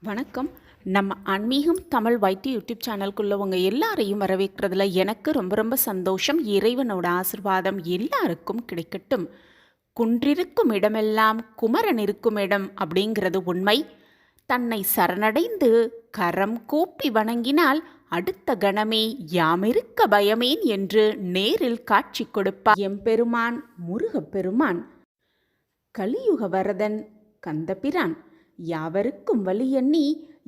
வணக்கம். நம்ம ஆன்மீகம் தமிழ் வைத்திய யூடியூப் சேனலுக்குள்ள உங்க எல்லாரையும் வரவேற்கிறதுல எனக்கு ரொம்ப ரொம்ப சந்தோஷம். இறைவனோட ஆசிர்வாதம் எல்லாருக்கும் கிடைக்கட்டும். குன்றிருக்கும் இடமெல்லாம் குமரன் இருக்கும் இடம் அப்படிங்கிறது உண்மை. தன்னை சரணடைந்து கரம் கூப்பி வணங்கினால் அடுத்த கணமே யாமிருக்க பயமேன் என்று நேரில் காட்சி கொடுப்பார் எம்பெருமான் முருகப்பெருமான். கலியுக வரதன் கந்தபிரான். யாவருக்கும் வலியண்ணி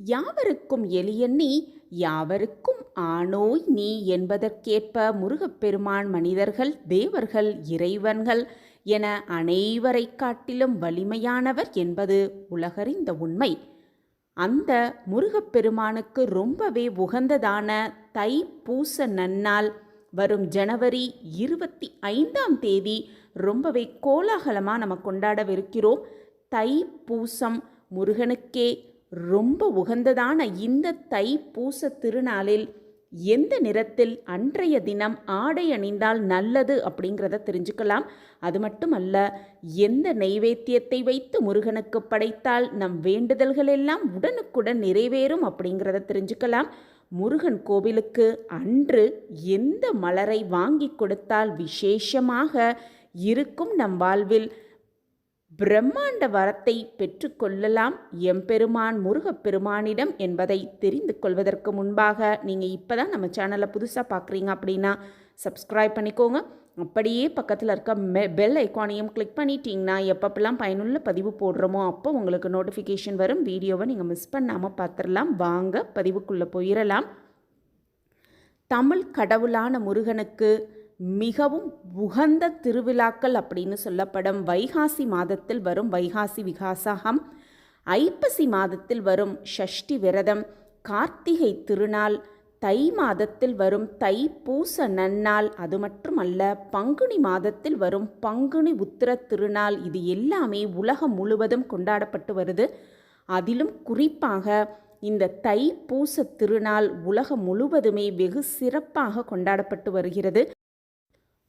யாவருக்கும் எலியண்ணி யாவருக்கும் ஆணோய் நீ என்பதற்கேற்ப முருகப்பெருமான் மனிதர்கள் தேவர்கள் இறைவன்கள் என அனைவரை காட்டிலும் வலிமையானவர் என்பது உலகறிந்த உண்மை. அந்த முருகப்பெருமானுக்கு ரொம்பவே உகந்ததான தை பூச நன்னாள் வரும் ஜனவரி 25 ரொம்பவே கோலாகலமாக நம்ம கொண்டாடவிருக்கிறோம். தை பூசம் முருகனுக்கே ரொம்ப உகந்ததான இந்த தை பூச திருநாளில் எந்த நிறத்தில் அன்றைய தினம் ஆடை அணிந்தால் நல்லது அப்படிங்கிறத தெரிஞ்சுக்கலாம். அது மட்டுமல்ல, எந்த நெய்வேத்தியத்தை வைத்து முருகனுக்கு படைத்தால் நம் வேண்டுதல்கள் எல்லாம் உடனுக்குடன் நிறைவேறும் அப்படிங்கிறத தெரிஞ்சுக்கலாம். முருகன் கோவிலுக்கு அன்று எந்த மலரை வாங்கி கொடுத்தால் விசேஷமாக இருக்கும் நம் வாழ்வில் பிரம்மாண்ட வரத்தை பெற்றுக்கொள்ளலாம் எம்பெருமான் முருகப்பெருமானிடம் என்பதை தெரிந்து கொள்வதற்கு முன்பாக நீங்கள் இப்போ தான் நம்ம சேனலை புதுசாக பார்க்குறீங்க அப்படின்னா சப்ஸ்கிரைப் பண்ணிக்கோங்க. அப்படியே பக்கத்தில் இருக்க பெல் ஐக்கானையும் கிளிக் பண்ணிட்டீங்கன்னா எப்பப்பெல்லாம் பயனுள்ள பதிவு போடுறோமோ அப்போ உங்களுக்கு நோட்டிஃபிகேஷன் வரும். வீடியோவை நீங்கள் மிஸ் பண்ணாமல் பார்த்துடலாம். வாங்க பதிவுக்குள்ளே போயிடலாம். தமிழ் கடவுளான முருகனுக்கு மிகவும் உகந்த திருவிழாக்கள் அப்படின்னு சொல்லப்படும் வைகாசி மாதத்தில் வரும் வைகாசி விகாசகம், ஐப்பசி மாதத்தில் வரும் ஷஷ்டி விரதம், கார்த்திகை திருநாள், தை மாதத்தில் வரும் தை பூச நன்னாள், அது மட்டுமல்ல பங்குனி மாதத்தில் வரும் பங்குனி உத்திர திருநாள். இது எல்லாமே உலகம் முழுவதும் கொண்டாடப்பட்டு வருது. அதிலும் குறிப்பாக இந்த தை பூச திருநாள் உலகம் முழுவதுமே வெகு சிறப்பாக கொண்டாடப்பட்டு வருகிறது.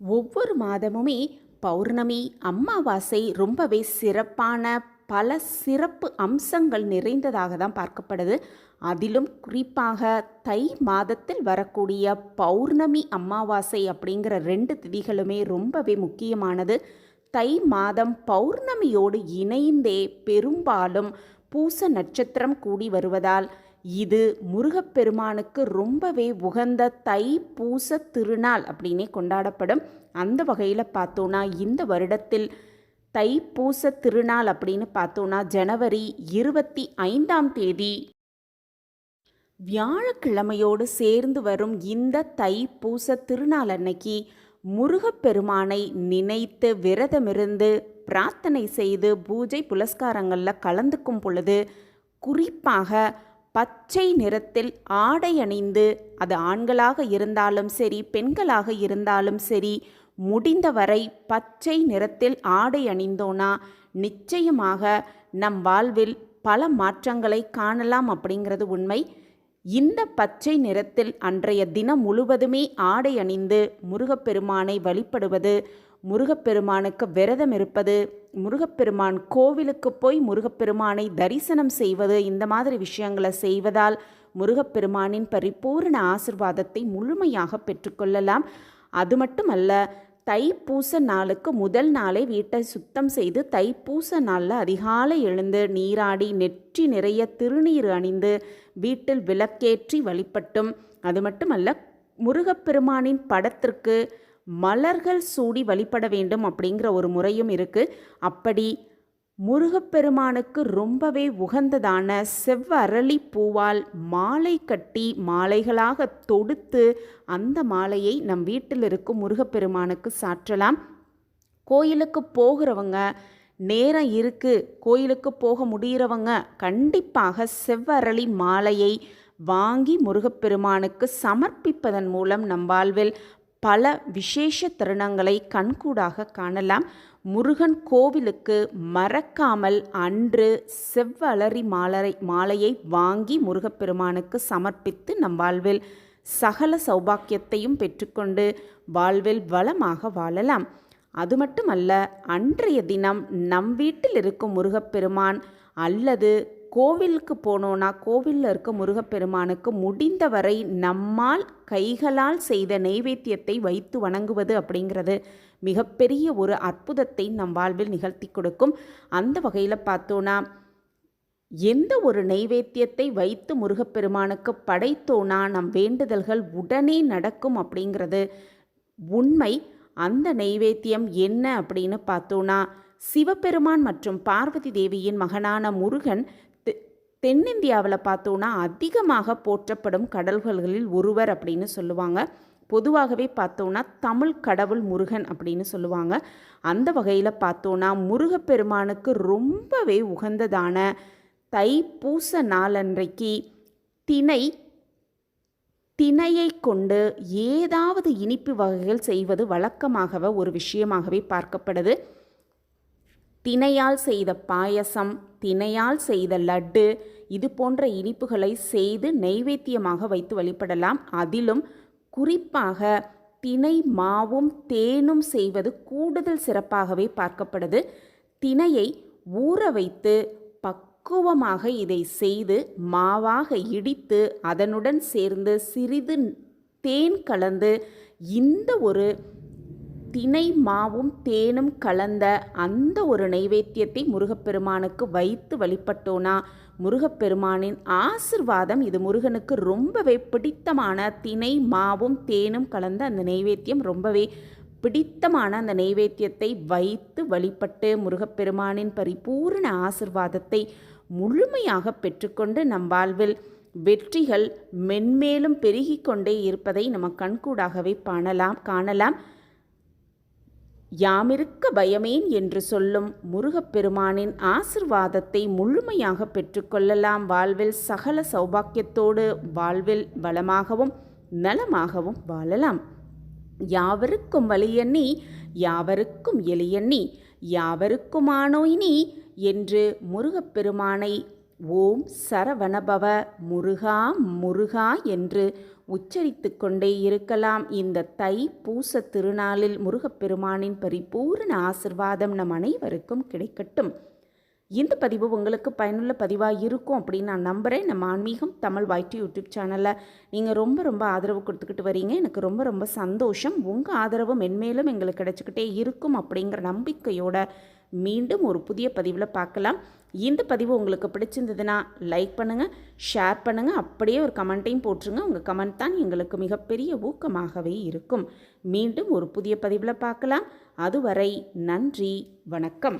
ஒவ்வொரு மாதமுமே பௌர்ணமி அமாவாசை ரொம்பவே சிறப்பான பல சிறப்பு அம்சங்கள் நிறைந்ததாக தான் பார்க்கப்படுது. அதிலும் குறிப்பாக தை மாதத்தில் வரக்கூடிய பௌர்ணமி அமாவாசை அப்படிங்கிற 2 திதிகளுமே ரொம்பவே முக்கியமானது. தை மாதம் பௌர்ணமியோடு இணைந்தே பெரும்பாலும் பூச நட்சத்திரம் கூடி வருவதால் இது முருகப்பெருமானுக்கு ரொம்பவே உகந்த தை பூச திருநாள் அப்படின்னே கொண்டாடப்படும். அந்த வகையில் பார்த்தோன்னா இந்த வருடத்தில் தை பூச திருநாள் அப்படின்னு பார்த்தோன்னா ஜனவரி 25 வியாழக்கிழமையோடு சேர்ந்து வரும் இந்த தை பூச திருநாள் அன்னைக்கு முருகப்பெருமானை நினைத்து விரதமிருந்து பிரார்த்தனை செய்து பூஜை புலஸ்காரங்களில் கலந்துக்கும் பொழுது குறிப்பாக பச்சை நிறத்தில் ஆடை அணிந்து, அது ஆண்களாக இருந்தாலும் சரி பெண்களாக இருந்தாலும் சரி, முடிந்தவரை பச்சை நிறத்தில் ஆடை அணிந்தோன்னா நிச்சயமாக நம் வாழ்வில் பல மாற்றங்களை காணலாம் அப்படிங்கிறது உண்மை. இந்த பச்சை நிறத்தில் அன்றைய தினம் முழுவதுமே ஆடை அணிந்து முருகப்பெருமானை வழிபடுவது, முருகப்பெருமானுக்கு விரதம் இருப்பது, முருகப்பெருமான் கோவிலுக்கு போய் முருகப்பெருமானை தரிசனம் செய்வது, இந்த மாதிரி விஷயங்களை செய்வதால் முருகப்பெருமானின் பரிபூர்ண ஆசிர்வாதத்தை முழுமையாக பெற்றுக்கொள்ளலாம். அது மட்டுமல்ல, தைப்பூச நாளுக்கு முதல் நாளே வீட்டை சுத்தம் செய்து தைப்பூச நாளில் அதிகாலை எழுந்து நீராடி நெற்றி நிறைய திருநீர் அணிந்து வீட்டில் விளக்கேற்றி வழிபட்டும், அது மட்டுமல்ல முருகப்பெருமானின் படத்திற்கு மலர்கள் சூடி வழிபட வேண்டும் அப்படிங்கிற ஒரு முறையும் இருக்குது. அப்படி முருகப்பெருமானுக்கு ரொம்பவே உகந்ததான செவ்வரளி பூவால் மாலை கட்டி மாலைகளாக தொடுத்து அந்த மாலையை நம் வீட்டில் இருக்கும் முருகப்பெருமானுக்கு சாற்றலாம். கோயிலுக்கு போகிறவங்க, நேரம் இருக்குது கோயிலுக்கு போக முடிகிறவங்க கண்டிப்பாக செவ்வரளி மாலையை வாங்கி முருகப்பெருமானுக்கு சமர்ப்பிப்பதன் மூலம் நம் வாழ்வில் பல விசேஷ தருணங்களை கண்கூடாக காணலாம். முருகன் கோவிலுக்கு மறக்காமல் அன்று செவ்வளரி மாலையை வாங்கி முருகப்பெருமானுக்கு சமர்ப்பித்து நம் வாழ்வில் சகல சௌபாக்கியத்தையும் பெற்றுக்கொண்டு வாழ்வில் வளமாக வாழலாம். அது மட்டுமல்ல, அன்றைய தினம் நம் வீட்டில் இருக்கும் முருகப்பெருமான் அல்லது கோவிலுக்கு போனோன்னா கோவிலில் இருக்க முருகப்பெருமானுக்கு முடிந்தவரை நம்மால் கைகளால் செய்த நெய்வேத்தியத்தை வைத்து வணங்குவது அப்படிங்கிறது மிகப்பெரிய ஒரு அற்புதத்தை நம் வாழ்வில் நிகழ்த்தி கொடுக்கும். அந்த வகையில் பார்த்தோன்னா எந்த ஒரு நெய்வேத்தியத்தை வைத்து முருகப்பெருமானுக்கு படைத்தோனா நம் வேண்டுதல்கள் உடனே நடக்கும் அப்படிங்கிறது உண்மை. அந்த நெய்வேத்தியம் என்ன அப்படின்னு பார்த்தோன்னா சிவபெருமான் மற்றும் பார்வதி தேவியின் மகனான முருகன் தென்னிந்தியாவில் பார்த்தோன்னா அதிகமாக போற்றப்படும் கடவுள்களில் ஒருவர் அப்படின்னு சொல்லுவாங்க. பொதுவாகவே பார்த்தோன்னா தமிழ் கடவுள் முருகன் அப்படின்னு சொல்லுவாங்க. அந்த வகையில் பார்த்தோன்னா முருகப்பெருமானுக்கு ரொம்பவே உகந்ததான தைப்பூச நாளன்றைக்கு திணையை கொண்டு ஏதாவது இனிப்பு வகைகள் செய்வது வழக்கமாகவே ஒரு விஷயமாகவே பார்க்கப்படுது. திணையால் செய்த பாயசம், திணையால் செய்த லட்டு, இது போன்ற இனிப்புகளை செய்து நெய்வேத்தியமாக வைத்து வழிபடலாம். அதிலும் குறிப்பாக திணை மாவும் தேனும் செய்வது கூடுதல் சிறப்பாகவே பார்க்கப்படுது. திணையை ஊற வைத்து பக்குவமாக இதை செய்து மாவாக இடித்து அதனுடன் சேர்ந்து சிறிது தேன் கலந்து இந்த ஒரு திணை மாவும் தேனும் கலந்த அந்த ஒரு நெய்வேத்தியத்தை முருகப்பெருமானுக்கு வைத்து வழிபட்டோனா முருகப்பெருமானின் ஆசிர்வாதம், இது முருகனுக்கு ரொம்பவே பிடித்தமான திணை மாவும் தேனும் கலந்த அந்த நெய்வேத்தியம், ரொம்பவே பிடித்தமான அந்த நெய்வேத்தியத்தை வைத்து வழிபட்டு முருகப்பெருமானின் பரிபூர்ண ஆசிர்வாதத்தை முழுமையாக பெற்றுக்கொண்டு நம் வாழ்வில் வெற்றிகள் மென்மேலும் பெருகி கொண்டே இருப்பதை நம்ம கண்கூடாகவே காணலாம். யாமிருக்க பயமேன் என்று சொல்லும் முருகப்பெருமானின் ஆசிர்வாதத்தை முழுமையாக பெற்றுக்கொள்ளலாம். வாழ்வில் சகல சௌபாக்கியத்தோடு வாழ்வில் வளமாகவும் நலமாகவும் வாழலாம். யாவருக்கும் வலியண்ணி யாவருக்கும் எளியண்ணி யாவருக்குமானோய் நீ என்று முருகப்பெருமானை ஓம் சரவணபவ முருகா முருகா என்று உச்சரித்து கொண்டே இருக்கலாம். இந்த தை பூச திருநாளில் முருகப்பெருமானின் பரிபூர்ண ஆசிர்வாதம் நம் அனைவருக்கும் கிடைக்கட்டும். இந்த பதிவு உங்களுக்கு பயனுள்ள பதிவாக இருக்கும் அப்படின்னு நான் நம்புகிறேன். நம்ம ஆன்மீகம் தமிழ் YT யூடியூப் சேனலில் நீங்கள் ரொம்ப ஆதரவு கொடுத்துக்கிட்டு வரீங்க. எனக்கு ரொம்ப சந்தோஷம். உங்கள் ஆதரவு மென்மேலும் எங்களுக்கு கிடைச்சிக்கிட்டே இருக்கும் அப்படிங்கிற நம்பிக்கையோட மீண்டும் ஒரு புதிய பதிவில் பார்க்கலாம். இந்த பதிவு உங்களுக்கு பிடிச்சிருந்ததுன்னா லைக் பண்ணுங்கள், ஷேர் பண்ணுங்கள், அப்படியே ஒரு கமெண்ட்டையும் போட்டுருங்க. உங்கள் கமெண்ட் தான் எங்களுக்கு மிகப்பெரிய ஊக்கமாகவே இருக்கும். மீண்டும் ஒரு புதிய பதிவில் பார்க்கலாம். அதுவரை நன்றி, வணக்கம்.